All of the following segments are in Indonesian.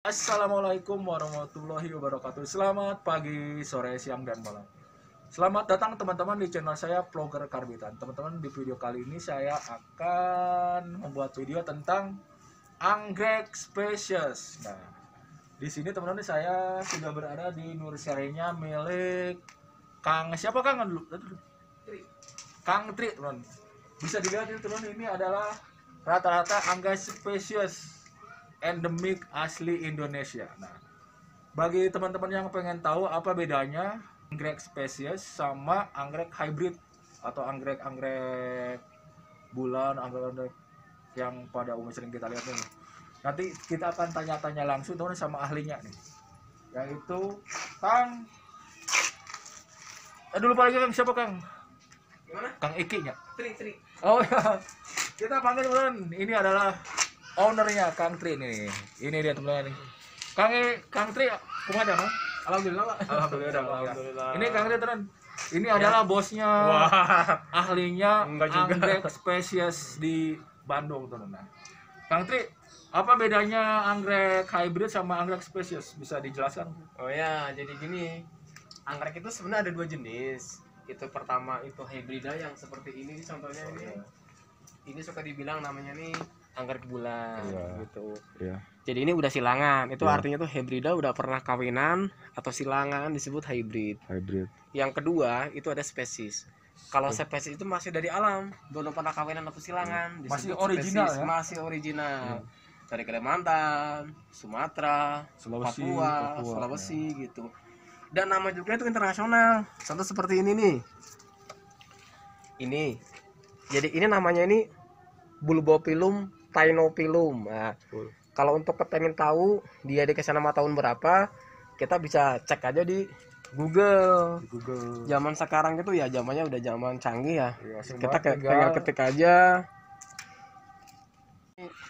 Assalamualaikum warahmatullahi wabarakatuh. Selamat pagi, sore, siang, dan malam. Selamat datang teman-teman di channel saya Vlogger Karbitan. Teman-teman, di video kali ini saya akan membuat video tentang anggrek spesies. Nah, di sini teman-teman saya sudah berada di nursery-nya milik Kang siapa Kang dulu? Kang Tri, teman. Bisa dilihat ini teman, ini adalah rata-rata anggrek spesies endemik asli Indonesia. Nah, bagi teman-teman yang pengen tahu apa bedanya anggrek spesies sama anggrek hybrid atau anggrek bulan, anggrek yang pada umumnya sering kita lihat nih. Nanti kita akan tanya-tanya langsung teman sama ahlinya nih, yaitu Kang. Dulu lagi Kang siapa Kang? Gimana? Kang Iki nya. Tri. Oh ya, kita panggil teman. Ini adalah ownernya Kang Tri nih. Ini dia teman-teman nih. Kang Tri, kumaha mah? Alhamdulillah, Pak. Alhamdulillah. Ini Kang Tri teman. Ini adalah bosnya, ahlinya Enggak juga. anggrek spesies di Bandung teman. Nah, Kang Tri, apa bedanya anggrek hybrid sama anggrek spesies? Bisa dijelaskan? Oh ya, jadi gini. Anggrek itu sebenarnya ada dua jenis. Itu pertama itu hybrida yang seperti ini contohnya ini. Ini suka dibilang namanya nih anggrek bulan gitu. Iya. Jadi ini udah silangan. Itu Iya. artinya tuh hybrida udah pernah kawinan atau silangan disebut hybrid. Hybrid. Yang kedua itu ada spesies. Kalau spesies itu masih dari alam, belum pernah kawinan atau silangan. Masih disebut original spesies. ya? Masih original. Dari Kalimantan, Sumatera, Sulawesi, Papua, Papua, Sulawesi gitu. Dan nama juga itu internasional. Contoh seperti ini nih. Ini. Jadi ini namanya ini Bulbophyllum taenophyllum. Nah, kalau untuk kepengen tahu dia dikasih nama tahun berapa, kita bisa cek aja di Google. Google. Zaman sekarang itu ya zamannya udah zaman canggih ya. Iya, Kita tinggal ketik aja.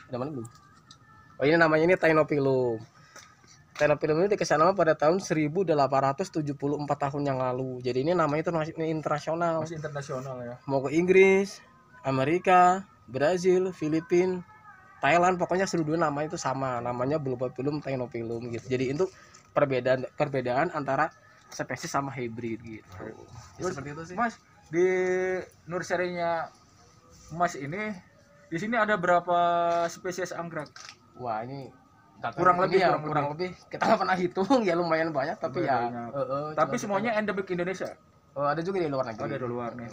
Udah mana belum? Oh ini namanya ini taenophyllum. Taenophyllum ini dikasih nama pada tahun 1874 tahun yang lalu. Jadi ini namanya itu internasional. Masih internasional ya. Mau ke Inggris, Amerika, Brazil, Filipina, Thailand, pokoknya seluruh dunia namanya itu sama. Namanya Bulbophyllum taenophyllum gitu. Jadi itu perbedaan antara spesies sama hybrid gitu. Terus, Seperti itu sih. Mas, di nursery-nya Mas ini di sini ada berapa spesies anggrek? Wah ini Kurang lebih kita nggak pernah hitung ya lumayan banyak tapi ya Tapi semuanya endemik Indonesia. ada juga di luar negeri. Oh, dari luar nih.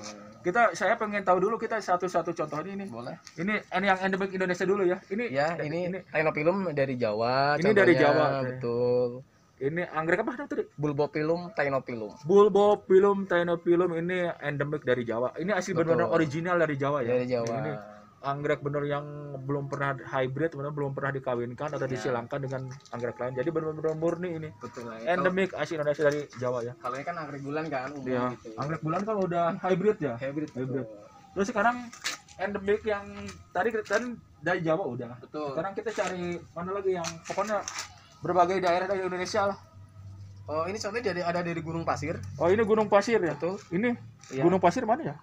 Saya pengen tahu dulu kita satu-satu contoh ini. Boleh. Ini yang endemik Indonesia dulu ya. Ini Ya ini taenophyllum dari Jawa. Ini dari contohnya. Jawa. Betul. Ini anggrek apa tadi? Bulbophyllum taenophyllum. Bulbophyllum taenophyllum ini endemik dari Jawa. Ini asli benar-benar original dari Jawa ya. Dari Jawa. Ini anggrek bener yang belum pernah hybrid, belum pernah dikawinkan atau Iya. disilangkan dengan anggrek lain. Jadi benar-benar murni ini. Betul. Endemik asli Indonesia dari Jawa ya. Kalau ini kan anggrek bulan kan umum Iya. gitu. Anggrek bulan kan udah hybrid ya. Hybrid. Hybrid. Terus sekarang endemik yang tadi dari Jawa udah. Betul. Sekarang kita cari mana lagi yang pokoknya berbagai daerah dari Indonesia lah. Oh ini contohnya ada dari Gunung Pasir. Oh ini Gunung Pasir ya. Betul. Ini Iya. Gunung Pasir mana ya?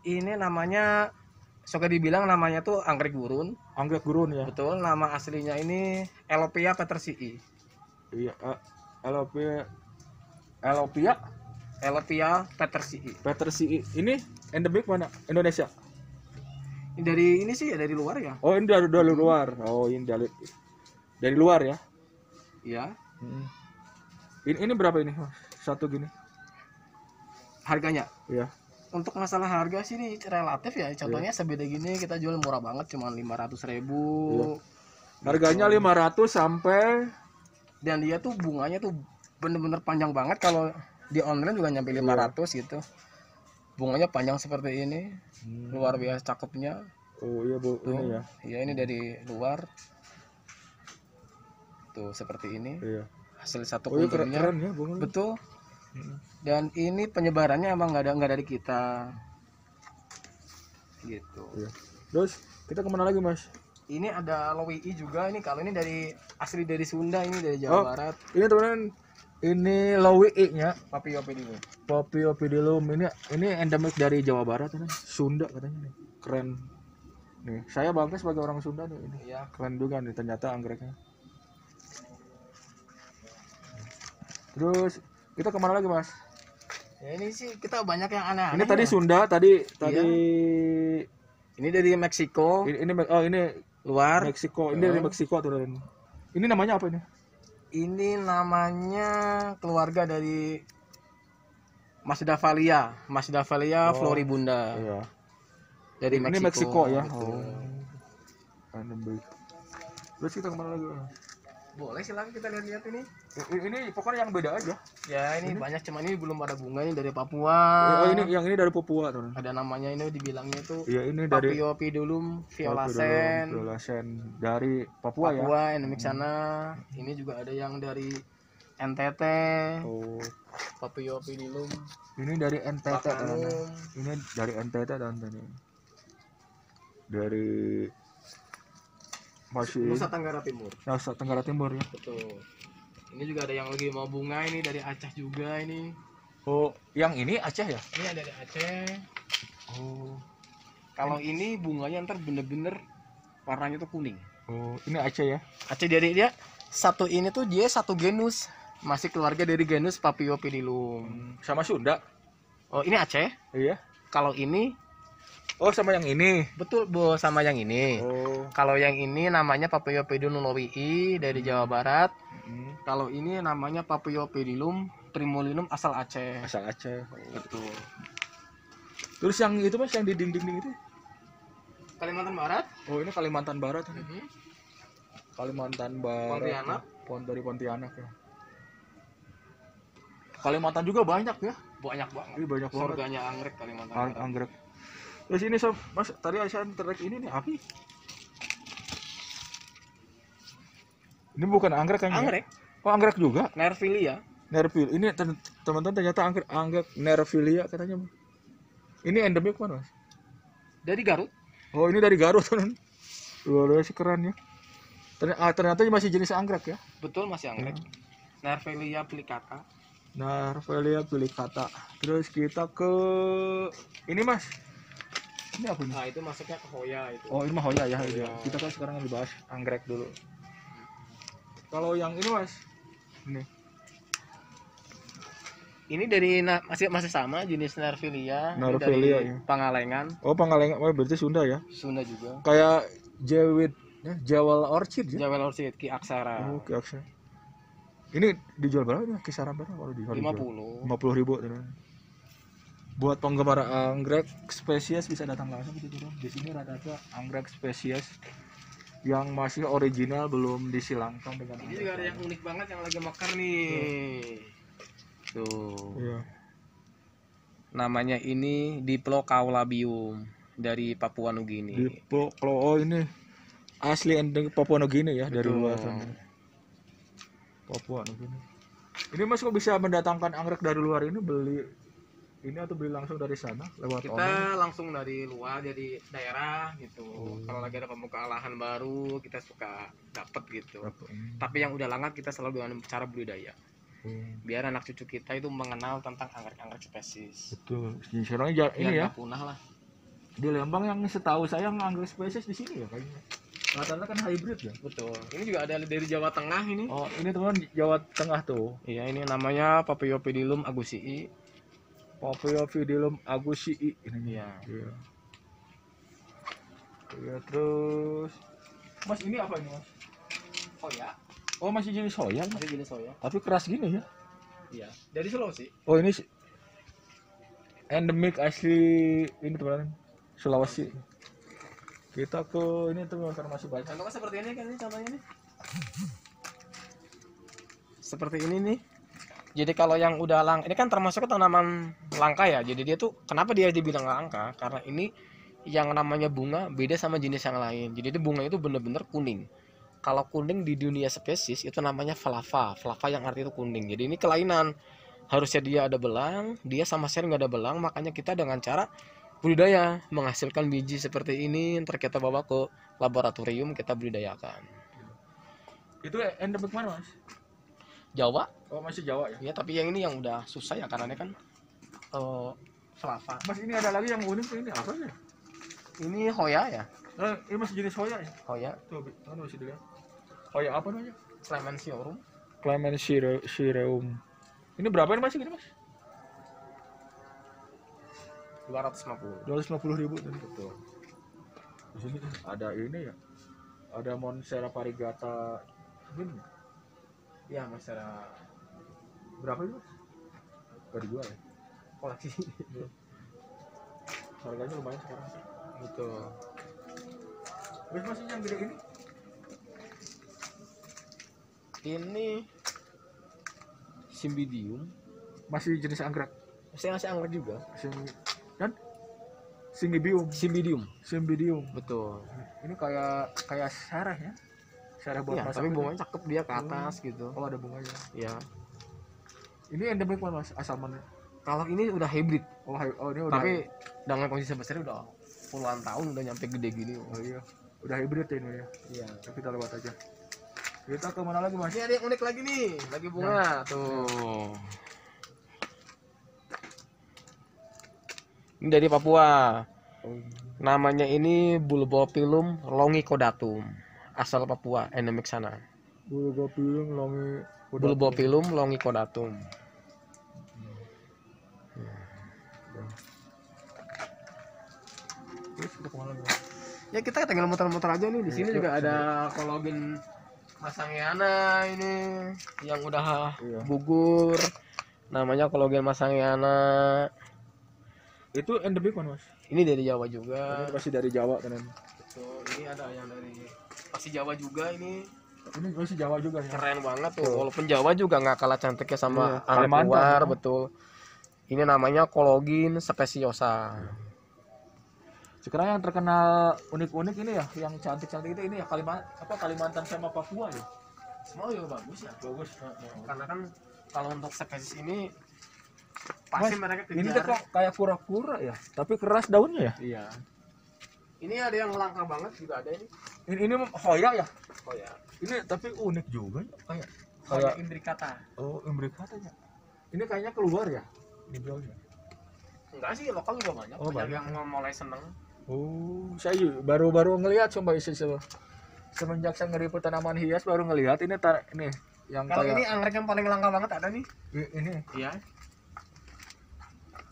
Ini namanya suka dibilang namanya tuh anggrek gurun. Anggrek gurun ya. Betul. Nama aslinya ini Elopia petersii. Iya. Elopia Elopia petersii. Petersii. Ini endemik mana? Indonesia. Ini dari ini sih ya dari luar ya. Oh ini dari luar. Oh ini dari luar ya. Iya. Ini berapa ini? Satu gini. Harganya. Iya. Untuk masalah harga sih ini relatif ya. Contohnya sebeda gini kita jual murah banget cuma 500.000. Iya. Harganya 500 sampai Dan dia tuh bunganya tuh bener-bener panjang banget. Kalau di online juga nyampe 500 gitu. Bunganya panjang seperti ini. Luar biasa cakepnya. Oh iya Bu, Tuh. ini ya. Iya ini dari luar. Tuh seperti ini. Iya. Hasil satu Oh iya kulturnya. keren ya bunganya. Betul. Dan ini penyebarannya emang nggak dari kita. Gitu. Iya. Terus kita kemana lagi Mas? Ini ada Lowii juga ini kalau ini dari asli dari Sunda ini dari Jawa Barat. Ini teman-teman, ini Lowii-nya. Papilophyllum. Papilophyllum ini endemik dari Jawa Barat ini. Sunda katanya nih. Keren. Nih, saya bangga sebagai orang Sunda nih ini. Iya. Keren juga nih ternyata anggreknya. Terus kita kemana lagi mas? Ya ini sih kita banyak yang aneh-aneh. Ini tadi ya. Sunda, tadi Ini dari Meksiko, ini luar. Meksiko, ini dari Meksiko tuh. Ini namanya apa ini? Ini namanya keluarga dari Masdavalia Oh, floribunda. Iya. Dari Ini Meksiko. Meksiko ya. Betul. Oh. Terus kita kemana lagi? Boleh silakan kita lihat-lihat ini. Ini pokoknya yang beda aja. Ya ini banyak, cuman ini belum ada bunga, ini dari Papua. Oh ini yang ini dari Papua tuh. Ada namanya ini dibilangnya itu Iya ini dari Paphiopedilum violacen. Violacen dari Papua, ya. Papua endemik sana. Ini juga ada yang dari NTT. Oh. Paphiopedilum Ini dari NTT Bacanum. teman. Ini dari NTT teman. Dari masih Nusa Tenggara Timur. Nusa Tenggara Timur ya. Betul. Ini juga ada yang lagi mau bunga, ini dari Aceh juga ini. Oh, yang ini Aceh ya? Ini ada dari Aceh. Oh. Kalau ini bunganya ntar bener-bener warnanya tuh kuning. Oh, ini Aceh ya? Aceh dari dia satu ini tuh dia satu genus, masih keluarga dari genus Paphiopedilum. Sama Sunda? Oh ini Aceh. Iya. Kalau ini Oh, sama yang ini. betul bu sama yang ini. Oh. Kalau yang ini namanya Paphiopedilum nulowii dari Jawa Barat. Hmm. Kalau ini namanya Paphiopedilum primulinum asal Aceh. Asal Aceh. Betul. Terus yang itu mas yang di dinding-dinding itu? Kalimantan Barat. Oh, ini Kalimantan Barat. Mhm. Kalimantan Barat. Pontianak. Dari Pontianak ya. Kalimantan juga banyak ya. Banyak banget. Ini banyak banget. Surganya anggrek Kalimantan Barat. Anggrek. Terus ini sob, mas tadi saya tertarik ini nih api. Ini bukan anggrek kan? Anggrek. Oh, anggrek juga. Nervilia. Nervil. Ini teman-teman ternyata anggrek Nervilia katanya. Ini endemik mana mas? Dari Garut. Oh, ini dari Garut teman. Luar biasa keren ya. Ternyata masih jenis anggrek ya. Betul masih anggrek. Nervilia plicata. Nervilia plicata. Terus kita ke ini mas. Ini apa nih? Nah itu masuknya ke Hoya itu. Oh, ini mah Hoya ya. Hoya. Kita kan sekarang dibahas anggrek dulu. Kalau yang ini mas, ini Ini dari masih sama jenis Nervilia. Ini Nervilia, dari ya. Pangalengan. oh Pangalengan, oh, berarti Sunda ya. Sunda juga. Kayak Jewit, ya, Jawal Orchid ya. Jawel Orchid Ki Aksara. Oh, oke. Ini dijual berapa ya? Kisaran berapa kalau dijual? 50. 50.000 teman. Buat penggemar anggrek spesies bisa datang langsung gitu teman. Di sini rata-rata anggrek spesies yang masih original belum disilangkan dengan Ini juga ada yang unik banget yang lagi mekar nih. Tuh. Iya. Namanya ini Diplocaulabium dari Papua Nugini. Oh ini asli endemik Papua Nugini ya. Dari Betul. luar sana. Papua Nugini. Ini mas kok bisa mendatangkan anggrek dari luar ini beli ini atau beli langsung dari sana lewat Kita online? langsung dari luar, dari daerah gitu. Oh. Kalau lagi ada pembukaan lahan baru, kita suka dapet gitu. Hmm. Tapi yang udah langka kita selalu dengan cara budidaya. Hmm. Biar anak cucu kita itu mengenal tentang anggrek-anggrek spesies. Betul. Sekarang ini Biar ya. nggak punah lah. Di Lembang yang setahu saya anggrek spesies di sini ya kayaknya. Rata-rata kan hybrid ya. Betul. Ini juga ada dari Jawa Tengah ini. Oh, ini teman Jawa Tengah tuh. Iya, ini namanya Paphiopedilum agusii. Paphiopedilum agusii ini. Iya. Iya. Iya, terus mas ini apa ini mas? Hoya. Oh masih jenis soya Ada jenis Hoya. tapi keras gini ya. Iya. Dari Sulawesi. Oh ini endemik asli ini teman Sulawesi. Kita ke ini teman karena masih banyak. Contohnya seperti ini kan, ini contohnya nih. Seperti ini nih. Jadi kalau yang udah ini kan termasuk tanaman langka ya. Jadi dia tuh kenapa dia dibilang langka? Karena ini yang namanya bunga beda sama jenis yang lain. Jadi itu bunga itu bener-bener kuning. Kalau kuning di dunia spesies itu namanya flava. Flava yang arti itu kuning. Jadi ini kelainan. Harusnya dia ada belang, dia sama sekali nggak ada belang. Makanya kita dengan cara budidaya menghasilkan biji seperti ini. Ntar kita bawa ke laboratorium kita budidayakan. Itu endemik mana mas? Jawa. Oh masih Jawa ya. Ya tapi yang ini yang udah susah ya karena ini kan flava. Mas ini ada lagi yang unik ini apa ya? Ini Hoya ya. Ini masih jenis soya ya? Hoya. Tuh, masih dilihat. Soya apa namanya? Clemensiorum. Clemensireum. Ini berapa ini Mas ini Mas? 250. 250.000 tadi. Betul. Di sini ada ini ya. Ada Monstera variegata ini. Iya, masalah Berapa itu Mas? Gak dijual ya? koleksi. Harganya lumayan sekarang. Betul. Terus Mas yang gede ini? Ini Cymbidium. Masih jenis anggrek. Saya ngasih anggrek juga. Dan Cymbidium. Cymbidium. Betul. Ini kayak sereh ya. Sereh buat Iya, masak tapi ini. bunganya cakep dia ke atas gitu. Oh, ada bunganya. Ya. Ini endemik mana Mas? Asal mana? Kalau ini udah hybrid, Oh, ini udah. tapi dengan kondisi besar udah puluhan tahun udah nyampe gede gini. Oh iya. Udah hybrid ya ini ya. Iya. Kita lewat aja. Kita ke mana lagi Mas? Ini ada yang unik lagi nih, lagi bunga tuh. Ini dari Papua. Oh, Namanya ini Bulbopilum longicodatum. Asal Papua, endemik sana. Bulbopilum longi. Bulbopilum longicodatum. Terus kita ke mana lagi Mas? Ya kita tinggal muter-muter aja nih. Di sini Iya, juga iya. ada kolagen Masangiana ini yang udah Iya. gugur. Namanya kolagen Masangiana. Itu endemik mana Mas? Ini dari Jawa juga. Ini masih dari Jawa kan? Betul. Ini ada yang dari pasti Jawa juga ini. Ini masih Jawa juga ya. Keren banget tuh. Betul. Walaupun Jawa juga nggak kalah cantiknya sama Iya, anggrek Kalimantan, luar, ya. betul. Ini namanya Cologin speciosa. Sekarang yang terkenal unik-unik ini ya, yang cantik-cantik itu ini ya Kalimantan sama Papua ya. Semua juga bagus ya. Bagus. Karena kan kalau untuk spesies ini pasti Mas, mereka ini kejar. tuh kok kayak kura-kura ya, tapi keras daunnya ya. Iya. Ini ada yang langka banget juga ada ini. Ini Hoya ya. Oh ya. Ini tapi unik juga ya, kayak Kayak imbricata. oh imbricatanya. Ini kayaknya keluar ya di bawahnya. Enggak sih, lokal juga banyak. Oh, Banyak banyak. yang mulai seneng. Oh, saya baru ngelihat coba isi semenjak saya ngeriput tanaman hias baru ngelihat ini ini yang Kalau kayak ini anggrek yang paling langka banget ada nih. ini. Iya.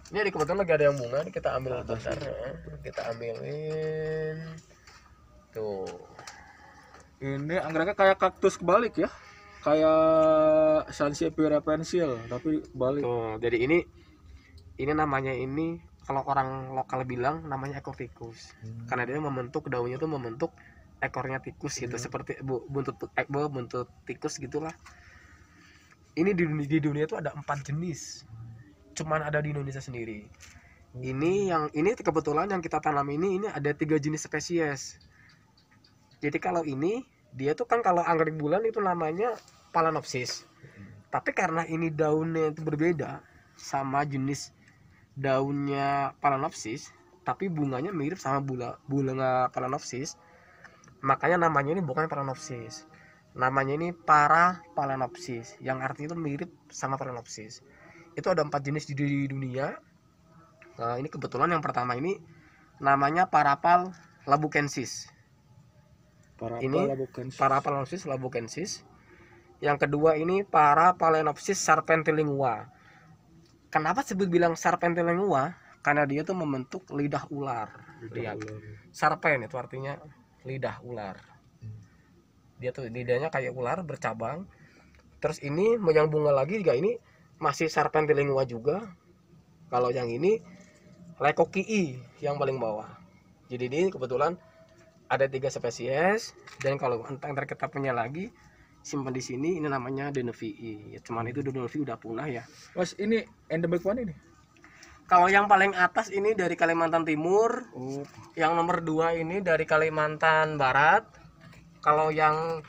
Ini di kebetulan lagi ada yang bunga, nih kita ambil bentar ya. Kita ambilin. Tuh. Ini anggreknya kayak kaktus kebalik ya. Kayak Sansevieria pensil tapi kebalik. Tuh, jadi ini namanya ini kalau orang lokal bilang namanya ekor tikus. Karena dia membentuk daunnya tuh membentuk ekornya tikus gitu, seperti buntut tikus gitulah. Ini di dunia itu ada 4 jenis. Cuman ada di Indonesia sendiri. Ini kebetulan yang kita tanam ini ada 3 jenis spesies. Jadi kalau ini dia tuh kan kalau anggrek bulan itu namanya Phalaenopsis. Tapi karena ini daunnya itu berbeda sama jenis daunnya Phalaenopsis, tapi bunganya mirip sama bunga Phalaenopsis, makanya namanya ini bukan Phalaenopsis. Namanya ini Paraphalaenopsis, yang artinya itu mirip sama Phalaenopsis. Itu ada 4 jenis di dunia. Nah, ini kebetulan yang pertama ini namanya Paraphal labukensis. Paraphalaenopsis labukensis. Yang kedua ini Paraphalaenopsis serpentilingua. Kenapa sebut bilang serpentilingua? Karena dia tuh membentuk lidah ular. Lihat. Serpen itu artinya lidah ular. Dia tuh lidahnya kayak ular bercabang. Terus ini yang bunga lagi juga ini masih serpentilingua juga. Kalau yang ini Leucocii yang paling bawah. Jadi ini kebetulan ada 3 spesies, dan kalau ntar kita punya lagi simpan di sini, ini namanya Denevii. Cuman itu Denevii udah punah ya. Mas, ini endemik mana ini? Kalau yang paling atas ini dari Kalimantan Timur, Oh, yang nomor 2 ini dari Kalimantan Barat. Kalau yang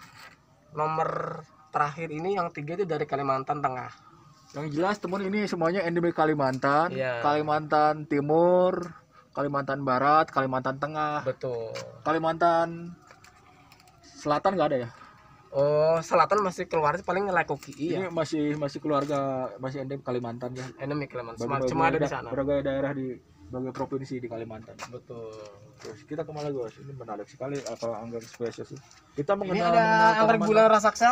nomor terakhir ini yang 3 itu dari Kalimantan Tengah. yang jelas teman ini semuanya endemik Kalimantan, Iya. Kalimantan Timur, Kalimantan Barat, Kalimantan Tengah, Betul. Kalimantan Selatan nggak ada ya? Oh, selatan masih keluar paling Leucocii ya. Ini masih keluarga, masih endemik Kalimantan ya. Endemik Kalimantan. Berbagai Cuma ada di sana. Berbagai daerah di berbagai provinsi di Kalimantan. Betul. Terus kita kemana guys? Ini menarik sekali apa anggrek spesies ini. Kita Ini mengenal ada anggrek tanaman- bulan raksasa.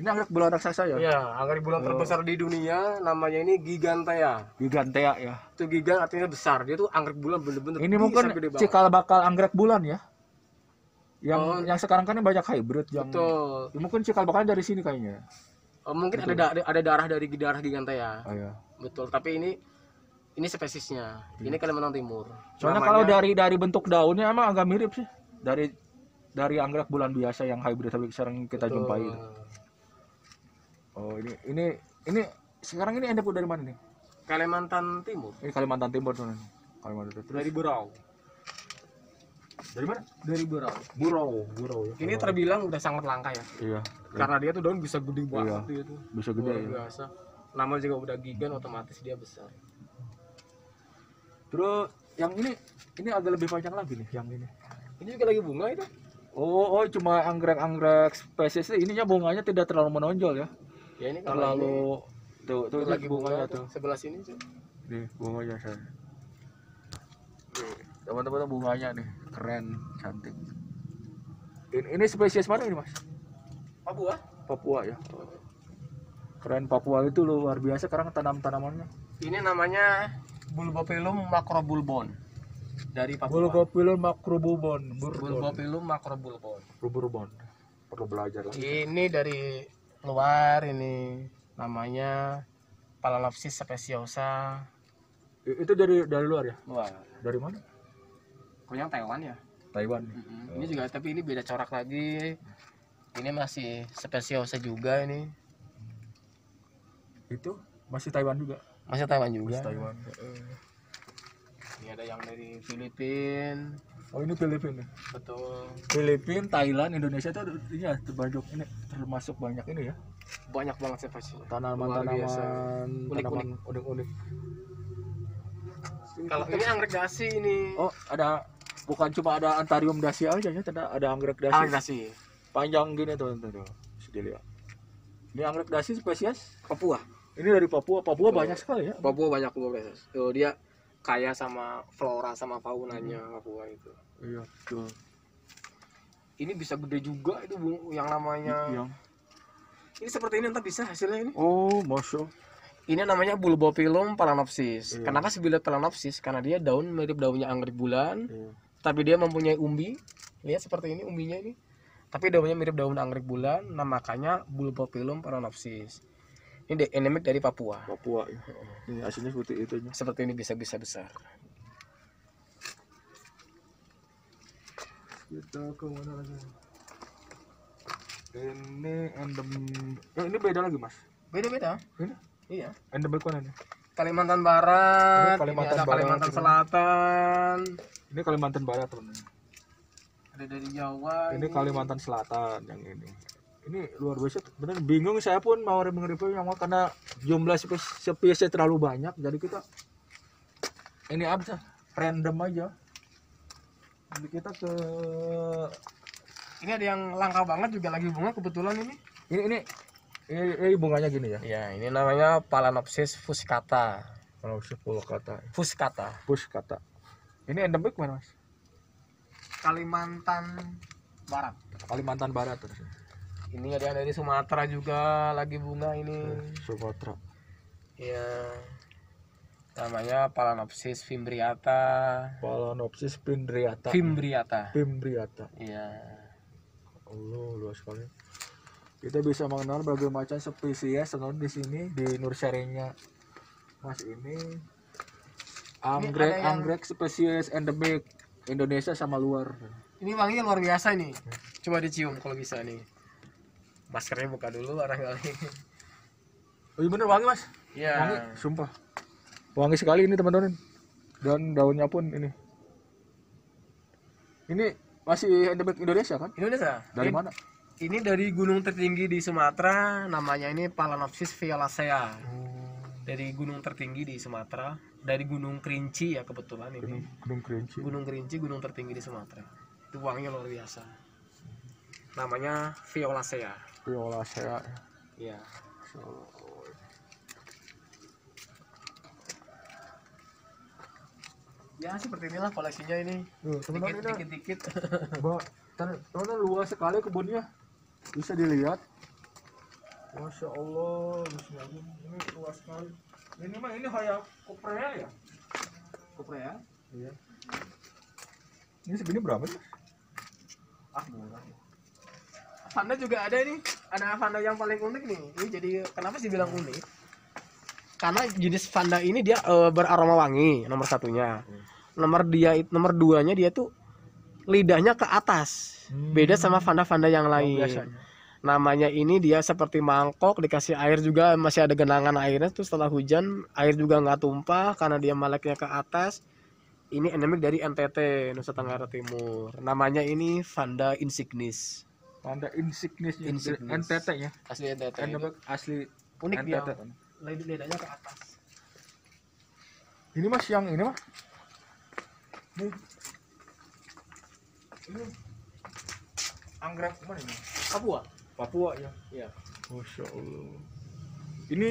Ini anggrek bulan raksasa ya? Ya, anggrek bulan terbesar di dunia, namanya ini Gigantea. Gigantea ya. Itu gigan artinya besar. Dia tuh anggrek bulan bener-bener Ini bisa mungkin gede banget. cikal bakal anggrek bulan ya. Yang Oh. yang sekarang kan banyak hybrid yang Betul. ya, mungkin cikal bakal dari sini kayaknya. Mungkin Betul. ada darah dari darah Gigantea. Oh ya. Betul, tapi ini spesiesnya. Ini Kalimantan Timur. Soalnya Namanya- kalau dari bentuk daunnya emang agak mirip sih. Dari anggrek bulan biasa yang hybrid tapi sering kita Betul. jumpai. Oh, ini sekarang ini endemik dari mana nih? Kalimantan Timur. Ini Kalimantan Timur tuh. Kalimantan Timur. Dari Berau. Dari mana? Dari Berau. Burau ya. Ini terbilang udah sangat langka ya. Iya, Karena dia tuh daun bisa gede banget Iya. dia tuh. bisa gede Luar ya. biasa. Nama juga udah gigan, otomatis dia besar. Terus yang ini agak lebih panjang lagi nih yang ini. Ini juga lagi bunga itu. Oh, cuma anggrek-anggrek spesies ininya bunganya tidak terlalu menonjol ya. Ya ini kalau Terlalu tuh ini lagi bunganya bunga tuh. Sebelah sini tuh. Nih, bunganya saya. Nih, teman-teman bunganya nih, keren, cantik. Ini spesies mana ini, Mas? Papua. Papua ya. Keren, Papua itu luar biasa sekarang tanam-tanamannya. Ini namanya Bulbopilum macrobulbon. Dari Papua. Bulbopilum macrobulbon. Bulbopilum macrobulbon. Bulbopilum. Perlu belajar lagi. Ini dari luar, ini namanya Phalaenopsis speciosa. Itu dari luar ya? Luar. Dari mana? Pokoknya Taiwan ya. Taiwan. Ini juga, tapi ini beda corak lagi. Ini masih speciosa juga ini. Itu masih Taiwan juga. Masih Taiwan juga. Masih Taiwan. Ini ada yang dari Filipina. Oh, ini Filipina. Betul. Filipina, Thailand, Indonesia itu ya terbanyak ini termasuk banyak ini ya. Banyak banget spesies. Tanaman-tanaman Unik-unik. unik-unik. Kalau ini anggrek dasi ini. Oh, ada bukan cuma ada Anthurium dacia aja ya, ada anggrek dasi. Anggrek dasi. Panjang gini tuh. Bisa dilihat. Ini anggrek dasi spesies. Papua. Ini dari Papua. Papua banyak sekali ya. Papua banyak spesies. Tuh dia kaya sama flora sama faunanya Papua itu. Iya, betul. Ini bisa gede juga itu yang namanya. Yang Ini seperti ini, entah bisa hasilnya ini. oh, masya. Ini namanya Bulbopilum phalaenopsis. Iya. Kenapa sebilet phalaenopsis? Karena dia daun mirip daunnya anggrek bulan, Iya. tapi dia mempunyai umbi. Lihat seperti ini umbinya ini. Tapi daunnya mirip daun anggrek bulan, nah makanya Bulbopilum phalaenopsis. Ini endemik dari Papua. Papua ya. Ini aslinya seperti itu nya. Seperti ini bisa besar. Kita ke mana lagi? Ini ini beda lagi, Mas. Beda-beda. Ini Iya. endemik mana nih? Kalimantan Barat, Ini Kalimantan ini ada Barat, Kalimantan ini. Selatan, Ini Kalimantan Barat, teman-teman. ada dari Jawa. Ini Kalimantan Selatan yang ini. Ini luar biasa, benar bingung saya pun mau review yang mau karena jumlah spesiesnya terlalu banyak, jadi kita ini apa sih? Random aja. Jadi kita ke Ini ada yang langka banget juga lagi bunga kebetulan ini. ini bunganya gini ya. Ya, ini namanya Phalaenopsis fuscata. Kalau sepuluh kata, Fuscata. push kata. Ini endemik mana, Mas? Kalimantan Barat. Kalimantan Barat terus. Ini ada yang dari Sumatera juga lagi bunga ini. Sumatera. Ya. Namanya Phalaenopsis fimbriata. Phalaenopsis fimbriata. Fimbriata. Fimbriata. Iya. Allah, luas sekali. Kita bisa mengenal berbagai macam spesies di sini di nursery-nya Mas ini. Anggrek spesies endemik Indonesia sama luar. Ini wanginya luar biasa nih. Coba dicium kalau bisa nih. Maskernya buka dulu barangkali. Oh iya bener wangi, Mas. Iya. Wangi, sumpah. Wangi sekali ini teman-teman. Dan daunnya pun ini. Ini masih endemik Indonesia kan? Indonesia. Dari mana? Ini dari gunung tertinggi di Sumatera, namanya ini Phalaenopsis violacea. Dari gunung tertinggi di Sumatera, dari Gunung Kerinci ya kebetulan ini. Gunung Kerinci. Gunung Kerinci, gunung tertinggi di Sumatera. Itu wanginya luar biasa. Namanya violacea. Violacea. Iya. Ya seperti inilah koleksinya ini. Teman-teman ini Dikit-dikit. teman-teman luas sekali kebunnya. Bisa dilihat. Masya Allah, Bismillah. Ini luas sekali. Ini mah ini kayak koprea ya? Koprea. Iya. Ini segini berapa sih? Ah, murah. Fanda juga ada nih. Ada Fanda yang paling unik nih. Ini jadi kenapa sih bilang unik? Karena jenis Fanda ini dia beraroma wangi nomor satunya. Nomor duanya dia tuh lidahnya ke atas. Beda sama Fanda-Fanda yang lain. Biasanya. Namanya ini dia seperti mangkok dikasih air juga masih ada genangan airnya tuh setelah hujan air juga nggak tumpah karena dia meleknya ke atas. Ini endemik dari NTT Nusa Tenggara Timur. Namanya ini Vanda insignis. Panda insignis Insignis. NTT ya. Asli NTT. Endemik asli Unik dia. NTT. Lidahnya ke atas. Ini mas yang ini mah. Ini anggrek mana ini? Papua. Papua ya. Iya. Masya Allah. Ini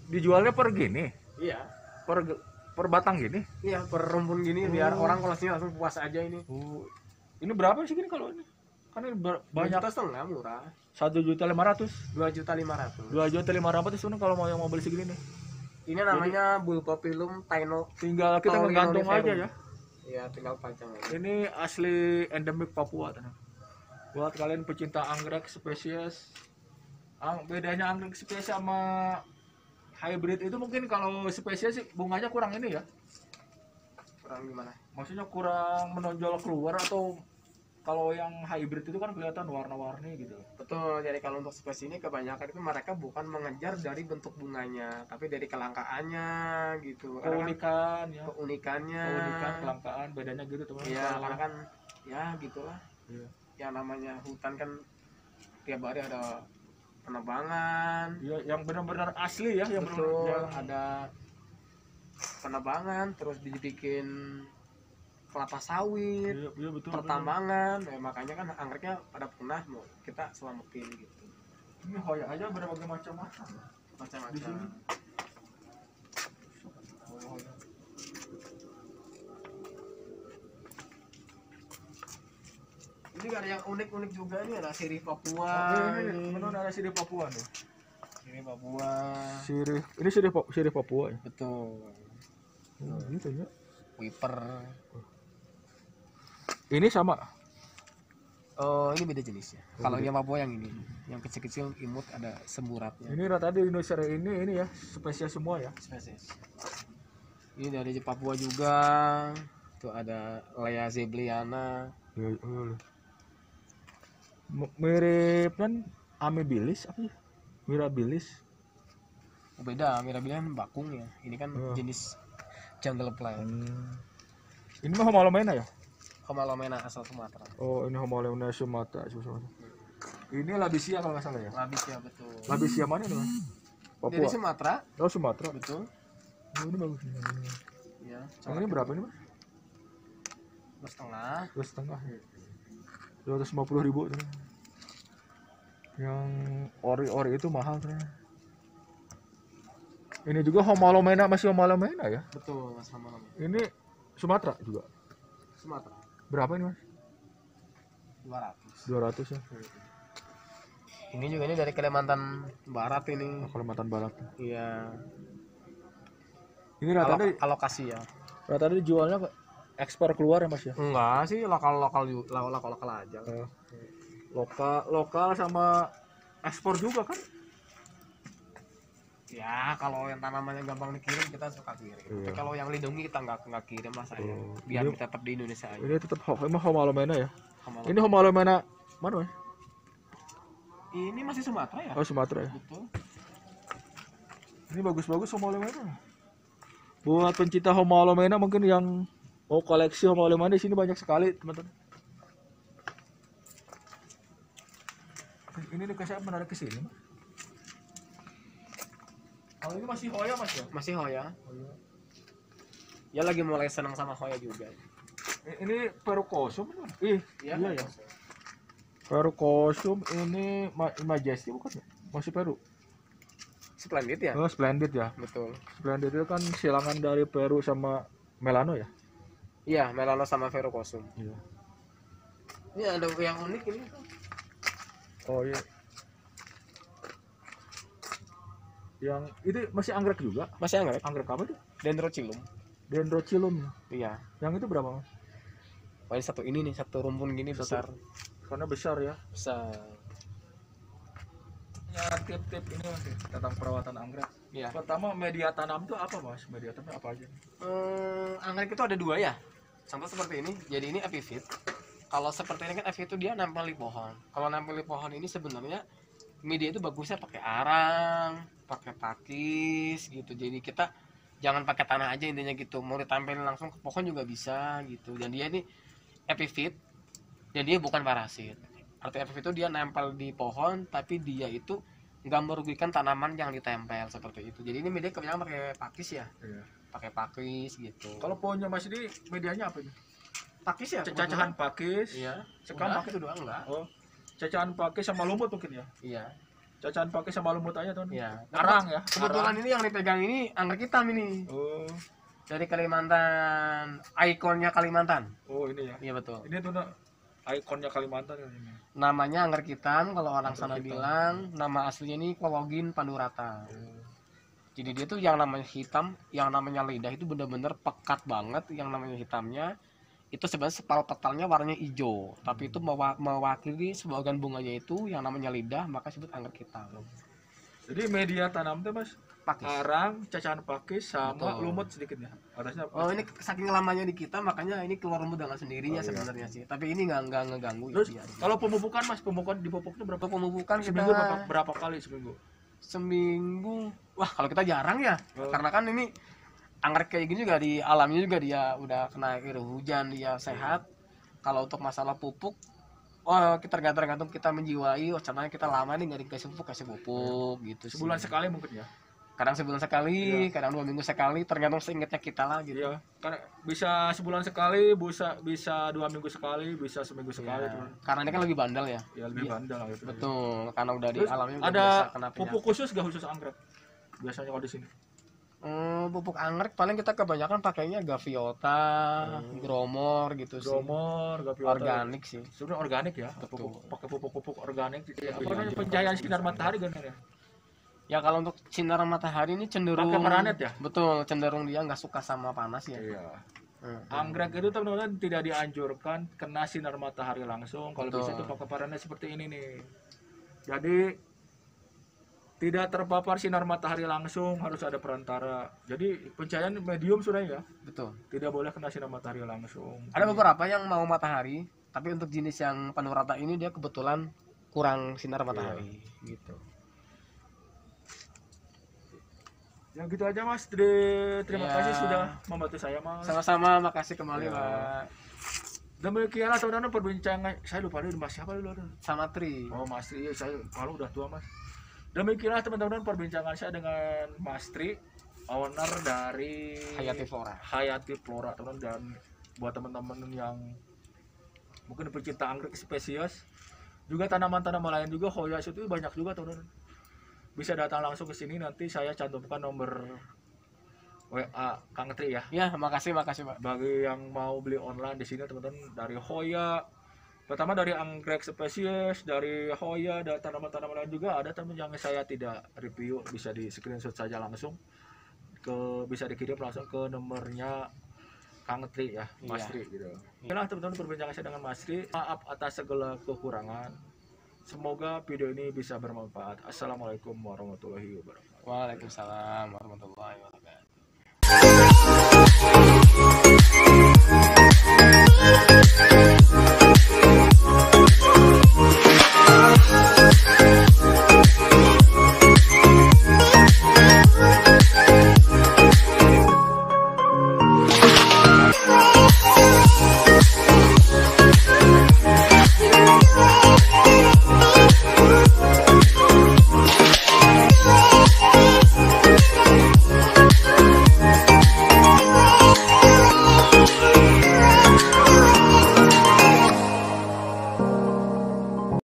dijualnya per gini, Iya. per batang gini. Iya, per rumpun gini biar orang koleksinya langsung puas aja ini. Oh, ini berapa sih gini kalau ini? Kan ini Banyak banyak. setengah murah. 1.500.000. 2.500.000. 2.500.000 itu kalau mau yang mau beli segini nih. Ini namanya Bulbopilum Taino. Tinggal kita menggantung aja ya. Iya, tinggal panjang aja. Ini asli endemik Papua tenang. Buat kalian pecinta anggrek spesies. Bedanya anggrek spesies sama hybrid itu mungkin kalau spesies sih bunganya kurang ini ya. Kurang gimana? Maksudnya kurang menonjol keluar atau kalau yang hybrid itu kan kelihatan warna-warni gitu. Betul, jadi kalau untuk spesies ini kebanyakan itu mereka bukan mengejar dari bentuk bunganya, tapi dari kelangkaannya gitu. Keunikan ya. Keunikannya. Keunikan, kelangkaan, bedanya gitu teman. Iya, karena kan ya gitulah. Iya. Yang namanya hutan kan tiap hari ada penebangan. Iya, yang benar-benar asli ya, yang Betul, benar-benar ada penebangan, terus dibikin kelapa sawit, iya, iya, betul. pertambangan. Makanya kan anggreknya pada punah, mau kita selamatin gitu. Ini hoya aja berbagai macam-macam. Di Macam-macam. sini. Hoya. Ini ada yang unik-unik juga nih, ada sirih Papua. Ini benar ada sirih Papua nih. Sirih Papua. Ini sirih Papua ya. Betul. Gitu ya. Wiper. Ini sama. Oh, ini beda jenisnya. Kalau yang Papua yang ini, yang kecil-kecil imut ada semburatnya. Ini rata di Indonesia ini ya spesies semua ya. Spesies. Ini dari Papua juga. Tuh ada Lea zebliana. Ya, mirip kan amabilis apa ya? Mirabilis. Oh, beda, mirabilis bakung ya. Ini kan jenis jungle plant. Ini mah Homalomena ya? Homalomena asal Sumatera. Oh, ini Homalomena Sumatera. Ini Labisia kalau nggak salah ya. Labisia betul. Labisia mana nih? Papua. Dari Sumatera. Oh, Sumatera. Betul. Oh, ini bagus. Iya. Yang ini berapa ini, Mas? 2,5. 2,5. 250.000 tuh. Yang ori-ori itu mahal ternyata. Ini juga Homalomena, masih Homalomena ya? Betul, Mas Homalomena. Ini Sumatera juga. Sumatera. Berapa ini, Mas? 200. 200 ya. Ini juga ini dari Kalimantan Barat ini. Kalimantan Barat. Iya. Ini rata-rata Alokasi ya. rata-rata dijualnya ke ekspor keluar ya, Mas ya? Enggak sih, lokal aja. Lokal sama ekspor juga kan? Ya, kalau yang tanamannya gampang dikirim kita suka kirim. Iya. Tapi kalau yang lindungi kita nggak kirim lah saya. Oh, Biar ini- kita tetap di Indonesia aja. Ini tetap emang Homalomena ya? Homalomena. Ini Homalomena mana, Mas? Ini masih Sumatera ya? Oh, Sumatera ya. Betul. Ini bagus-bagus Homalomena. Buat pencinta Homalomena mungkin yang mau koleksi Homalomena di sini banyak sekali, teman-teman. Ini nih saya menarik ke sini. Kalau ini masih Hoya, Mas ya? Masih Hoya. Ya lagi mulai senang sama Hoya juga. Ini Perukosum. Iya ya. Iya. Perukosum ini Majesty bukan ya? Masih Peru. Splendid ya? Oh, Splendid ya. Betul. Splendid itu kan silangan dari Peru sama Melano ya? Iya, Melano sama Verocosum. Iya. Ini ada yang unik ini. Oh iya. Yang itu masih anggrek juga? Masih anggrek. Anggrek apa tuh? Dendrochilum. Dendrochilum. Iya. Yang itu berapa, Mas? Paling satu ini nih, satu rumpun gini besar. Karena besar ya. Besar. Ya, tip-tip ini Mas tentang perawatan anggrek. Iya. Pertama, media tanam itu apa, Mas? Media tanam apa aja? Anggrek itu ada dua ya. Contoh seperti ini. Jadi ini epifit. Kalau seperti ini kan epifit itu dia nempel di pohon. Kalau nempel di pohon ini sebenarnya media itu bagusnya pakai arang, pakai pakis gitu. Jadi kita jangan pakai tanah aja intinya gitu. Mau ditempelin langsung ke pohon juga bisa gitu. Dan dia ini epifit. Dan dia bukan parasit. Arti epifit itu dia nempel di pohon, tapi dia itu nggak merugikan tanaman yang ditempel seperti itu. Jadi ini media kebanyakan pakai pakis ya. Iya. Pakai pakis gitu. Kalau pohonnya Mas ini medianya apa ini? pakis ya? Cacahan pakis. Iya. Sekam Pakis itu doang enggak? Oh. Cacahan pakis sama lumut mungkin ya? Iya. Cacahan pakis sama lumut aja tuh. Iya. Arang ya? Kebetulan ini yang dipegang ini anggrek hitam ini. Oh. Dari Kalimantan, ikonnya Kalimantan. Oh, ini ya. Iya betul. Ini tuh ikonnya Kalimantan ya ini. Namanya anggrek hitam, kalau orang Anggrek sana hitam. bilang nama aslinya ini Kologin pandurata. Jadi dia tuh yang namanya hitam, yang namanya lidah itu bener-bener pekat banget. Yang namanya hitamnya itu sebenarnya sepal petalnya warnanya hijau, tapi itu mewakili sebagian bunganya itu yang namanya lidah, maka disebut anggrek hitam. Jadi media tanam tuh Mas, Pakis. arang, cacahan pakis sama Betul. lumut sedikit ya. Atasnya Oh, ini saking lamanya di kita makanya ini keluar rumput dengan sendirinya Oh, iya. sebenarnya sih. Tapi ini nggak ngeganggu Terus ya. kalau pemupukan Mas, pemupukan dipupuknya berapa? Untuk pemupukan kita Seminggu berapa kali seminggu? seminggu. Wah, kalau kita jarang ya. Oh. Karena kan ini anggrek kayak gini juga di alamnya juga dia udah kena air hujan, dia sehat. Kalau untuk masalah pupuk, oh kita tergantung kita menjiwai. Oh, contohnya kita lama nih nggak dikasih pupuk gitu sih. Sebulan sekali mungkin ya. Kadang sebulan sekali, Iya. kadang 2 minggu sekali, tergantung seingetnya kita lah gitu. Iya, karena bisa sebulan sekali, bisa 2 minggu sekali, bisa seminggu sekali. Iya. Teman. Karena ini kan lebih bandel ya. Ya lebih Iya. bandel lah gitu. Betul, karena udah di Terus alamnya udah ada biasa kena pupuk khusus gak khusus anggrek? Biasanya kalau di sini. pupuk anggrek paling kita kebanyakan pakainya gaviota, gromor gitu sih. Gromor, gaviota. Organik sih. Sebenarnya organik ya. Betul. Pakai pupuk-pupuk organik. Iya, Apa namanya iya. pencahayaan sinar matahari kan ya? Ya kalau untuk sinar matahari ini cenderung Pakai meranet ya? Betul, cenderung dia nggak suka sama panas ya. Iya. Hmm. Anggrek itu teman-teman tidak dianjurkan kena sinar matahari langsung. Kalau Betul. bisa itu pakai meranet seperti ini nih. Jadi tidak terpapar sinar matahari langsung, harus ada perantara. Jadi pencahayaan medium sudah ya, Betul. tidak boleh kena sinar matahari langsung. Ada beberapa yang mau matahari, tapi untuk jenis yang panurata ini dia kebetulan kurang sinar matahari gitu. Ya gitu aja Mas. Terima Ya. kasih sudah membantu saya Mas. Sama-sama, makasih kembali Ya. Pak. Demikianlah teman-teman perbincangan. Saya lupa dulu Mas siapa dulu. Sama Tri. Oh Mas Tri, saya kalau udah tua Mas. Demikianlah teman-teman perbincangan saya dengan Mas Tri, owner dari Hayati Flora. Hayati Flora teman, dan buat teman-teman yang mungkin pecinta anggrek spesies, juga tanaman-tanaman lain juga Hoya itu banyak juga teman-teman. Bisa datang langsung ke sini, nanti saya cantumkan nomor WA Kang Tri ya. Ya, makasih Pak. Bagi yang mau beli online di sini teman-teman, dari Hoya, pertama dari anggrek spesies, dari Hoya, dan tanaman-tanaman lain juga ada teman yang saya tidak review, bisa di screenshot saja langsung bisa dikirim langsung ke nomornya Kang Tri ya, Mas Iya. Tri gitu. Inilah teman-teman perbincangan saya dengan Mas Tri. Maaf atas segala kekurangan. Semoga video ini bisa bermanfaat. Assalamualaikum warahmatullahi wabarakatuh. Waalaikumsalam warahmatullahi wabarakatuh.